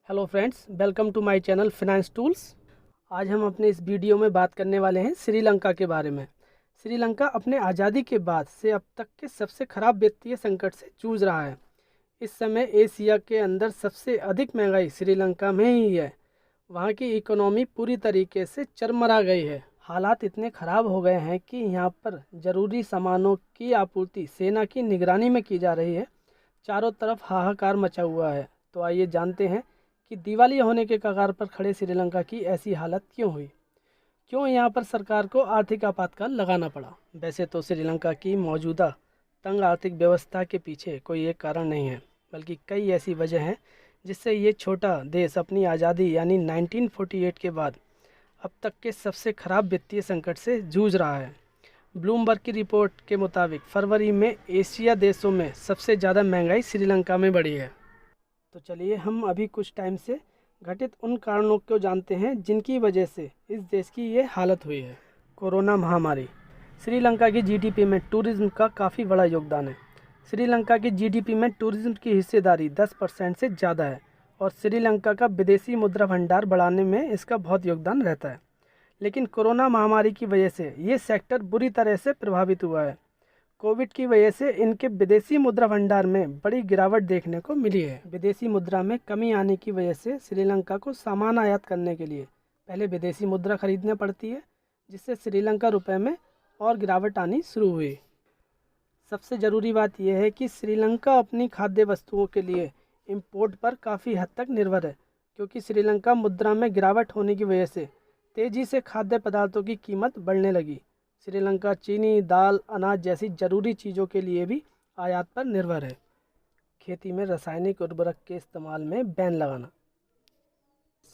Hello friends, welcome to my channel finance tools. आज हम अपने इस वीडियो में बात करने वाले हैं श्रीलंका के बारे में। श्रीलंका अपने आज़ादी के बाद से अब तक के सबसे खराब वित्तीय संकट से जूझ रहा है। इस समय एशिया के अंदर सबसे अधिक महंगाई श्रीलंका में ही है। वहाँ की इकोनॉमी पूरी तरीके से चरमरा गई है। हालात इतने ख़राब हो गए हैं कि यहाँ पर ज़रूरी सामानों की आपूर्ति सेना की निगरानी में की जा रही है। चारों तरफ हाहाकार मचा हुआ है। तो आइए जानते हैं कि दिवालिया होने के कगार पर खड़े श्रीलंका की ऐसी हालत क्यों हुई, क्यों यहाँ पर सरकार को आर्थिक आपातकाल लगाना पड़ा। वैसे तो श्रीलंका की मौजूदा तंग आर्थिक व्यवस्था के पीछे कोई एक कारण नहीं है, बल्कि कई ऐसी वजह हैं जिससे ये छोटा देश अपनी आज़ादी यानी 1948 के बाद अब तक के सबसे खराब वित्तीय संकट से जूझ रहा है। ब्लूमबर्ग की रिपोर्ट के मुताबिक फरवरी में एशिया देशों में सबसे ज़्यादा महंगाई श्रीलंका में बढ़ी है। तो चलिए हम अभी कुछ टाइम से घटित उन कारणों को जानते हैं जिनकी वजह से इस देश की ये हालत हुई है। कोरोना महामारी। श्रीलंका की जीडीपी में टूरिज्म का काफ़ी बड़ा योगदान है। श्रीलंका की जीडीपी में टूरिज्म की हिस्सेदारी 10% से ज़्यादा है और श्रीलंका का विदेशी मुद्रा भंडार बढ़ाने में इसका बहुत योगदान रहता है। लेकिन कोरोना महामारी की वजह से ये सेक्टर बुरी तरह से प्रभावित हुआ है। कोविड की वजह से इनके विदेशी मुद्रा भंडार में बड़ी गिरावट देखने को मिली है। विदेशी मुद्रा में कमी आने की वजह से श्रीलंका को सामान आयात करने के लिए पहले विदेशी मुद्रा खरीदनी पड़ती है, जिससे श्रीलंका रुपए में और गिरावट आनी शुरू हुई। सबसे ज़रूरी बात यह है कि श्रीलंका अपनी खाद्य वस्तुओं के लिए इंपोर्ट पर काफ़ी हद तक निर्भर है, क्योंकि श्रीलंका मुद्रा में गिरावट होने की वजह से तेज़ी से खाद्य पदार्थों की कीमत बढ़ने लगी। श्रीलंका चीनी, दाल, अनाज जैसी ज़रूरी चीज़ों के लिए भी आयात पर निर्भर है। खेती में रासायनिक उर्वरक के इस्तेमाल में बैन लगाना।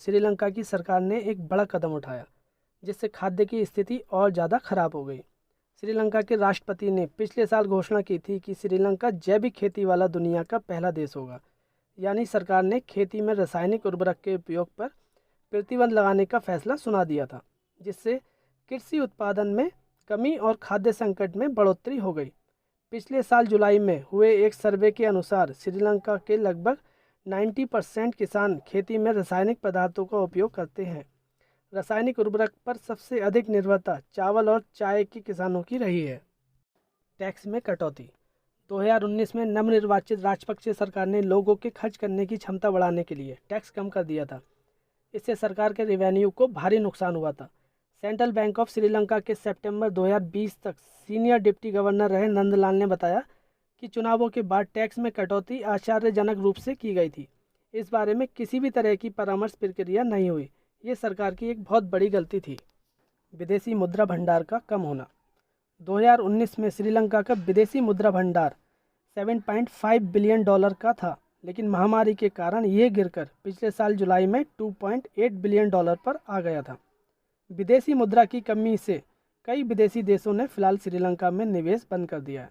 श्रीलंका की सरकार ने एक बड़ा कदम उठाया, जिससे खाद्य की स्थिति और ज़्यादा खराब हो गई। श्रीलंका के राष्ट्रपति ने पिछले साल घोषणा की थी कि श्रीलंका जैविक खेती वाला दुनिया का पहला देश होगा। यानी सरकार ने खेती में रासायनिक उर्वरक के उपयोग पर प्रतिबंध लगाने का फैसला सुना दिया था, जिससे कृषि उत्पादन में कमी और खाद्य संकट में बढ़ोतरी हो गई। पिछले साल जुलाई में हुए एक सर्वे के अनुसार श्रीलंका के लगभग 90% किसान खेती में रासायनिक पदार्थों का उपयोग करते हैं। रासायनिक उर्वरक पर सबसे अधिक निर्भरता चावल और चाय के किसानों की रही है। टैक्स में कटौती। 2019 में नवनिर्वाचित राजपक्षे सरकार ने लोगों के खर्च करने की क्षमता बढ़ाने के लिए टैक्स कम कर दिया था। इससे सरकार के रेवेन्यू को भारी नुकसान हुआ था। सेंट्रल बैंक ऑफ श्रीलंका के सितंबर 2020 तक सीनियर डिप्टी गवर्नर रहे नंदलाल ने बताया कि चुनावों के बाद टैक्स में कटौती आश्चर्यजनक रूप से की गई थी। इस बारे में किसी भी तरह की परामर्श प्रक्रिया नहीं हुई। ये सरकार की एक बहुत बड़ी गलती थी। विदेशी मुद्रा भंडार का कम होना। 2019 में श्रीलंका का विदेशी मुद्रा भंडार $7.5 बिलियन का था, लेकिन महामारी के कारण ये गिरकर पिछले साल जुलाई में $2.8 बिलियन पर आ गया था। विदेशी मुद्रा की कमी से कई विदेशी देशों ने फिलहाल श्रीलंका में निवेश बंद कर दिया है।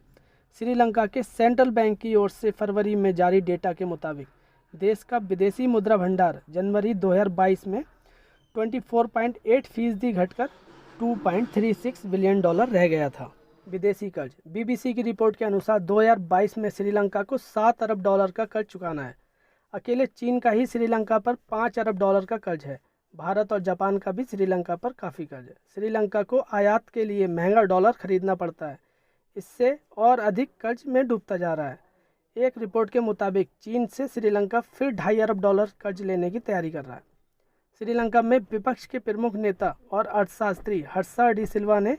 श्रीलंका के सेंट्रल बैंक की ओर से फरवरी में जारी डेटा के मुताबिक देश का विदेशी मुद्रा भंडार जनवरी 2022 में 24.8% घटकर $2.36 बिलियन रह गया था। विदेशी कर्ज। बीबीसी की रिपोर्ट के अनुसार 2022 में श्रीलंका को $7 अरब का कर्ज चुकाना है। अकेले चीन का ही श्रीलंका पर $5 अरब का कर्ज है। भारत और जापान का भी श्रीलंका पर काफ़ी कर्ज है। श्रीलंका को आयात के लिए महंगा डॉलर खरीदना पड़ता है, इससे और अधिक कर्ज में डूबता जा रहा है। एक रिपोर्ट के मुताबिक चीन से श्रीलंका फिर $2.5 अरब कर्ज लेने की तैयारी कर रहा है। श्रीलंका में विपक्ष के प्रमुख नेता और अर्थशास्त्री हर्षा डी सिल्वा ने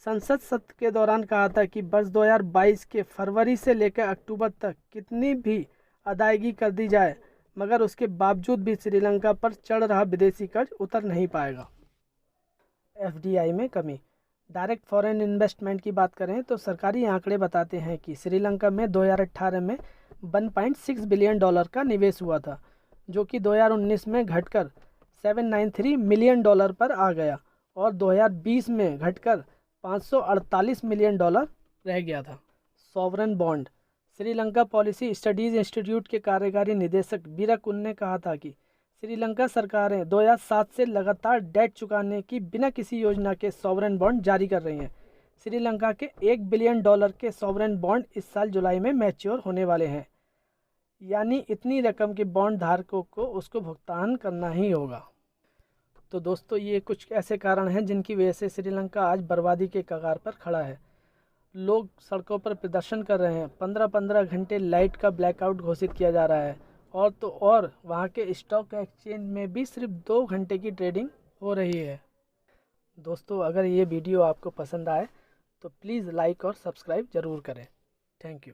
संसद सत्र के दौरान कहा था कि वर्ष 2022 के फरवरी से लेकर अक्टूबर तक कितनी भी अदायगी कर दी जाए, मगर उसके बावजूद भी श्रीलंका पर चढ़ रहा विदेशी कर्ज उतर नहीं पाएगा। एफडीआई में कमी। डायरेक्ट फॉरेन इन्वेस्टमेंट की बात करें तो सरकारी आंकड़े बताते हैं कि श्रीलंका में 2018 में $1.6 बिलियन का निवेश हुआ था, जो कि 2019 में घटकर $793 मिलियन पर आ गया और 2020 में घटकर $548 मिलियन रह गया था। Sovereign bond. Sri Lanka policy studies institute के कार्यकारी निदेशक वीरकुन ने कहा था कि श्रीलंका सरकारें 2007 से लगातार डेट चुकाने की बिना किसी योजना के सॉवरेन बॉन्ड जारी कर रही हैं। श्रीलंका के $1 बिलियन के सॉवरेन बॉन्ड इस साल जुलाई में मैच्योर होने वाले हैं। यानी इतनी रकम के बॉन्ड धारकों को उसको भुगतान करना ही होगा। तो दोस्तों, ये कुछ ऐसे कारण हैं जिनकी वजह से श्रीलंका आज बर्बादी के कगार पर खड़ा है। लोग सड़कों पर प्रदर्शन कर रहे हैं, 15-15 घंटे लाइट का ब्लैकआउट घोषित किया जा रहा है, और तो और वहाँ के स्टॉक एक्सचेंज में भी सिर्फ 2 घंटे की ट्रेडिंग हो रही है। दोस्तों, अगर ये वीडियो आपको पसंद आए तो प्लीज़ लाइक और सब्सक्राइब ज़रूर करें। Thank you.